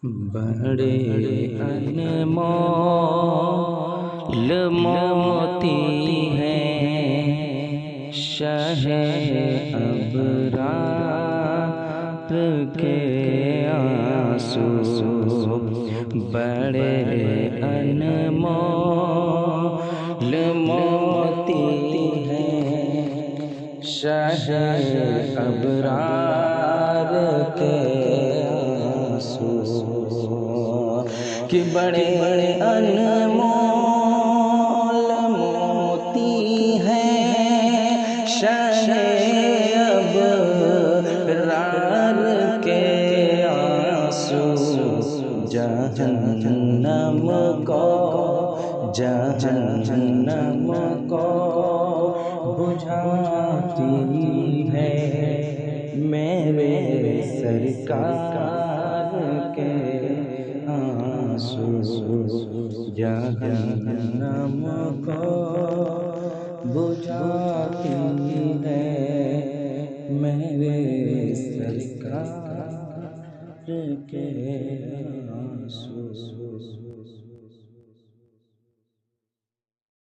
بڑے انمول موتی ہیں شہ ابرار کے آنسو، بڑے انمول موتی ہیں شہ ابرار کے آنسو، کہ بڑے انمول موتی ہیں شہ ابرار کے آنسو، جہنم کو بجھاتی ہے میرے سرکار کے آنسو، جہنم کو بجھاتی ہے میرے سرکار کے آنسو۔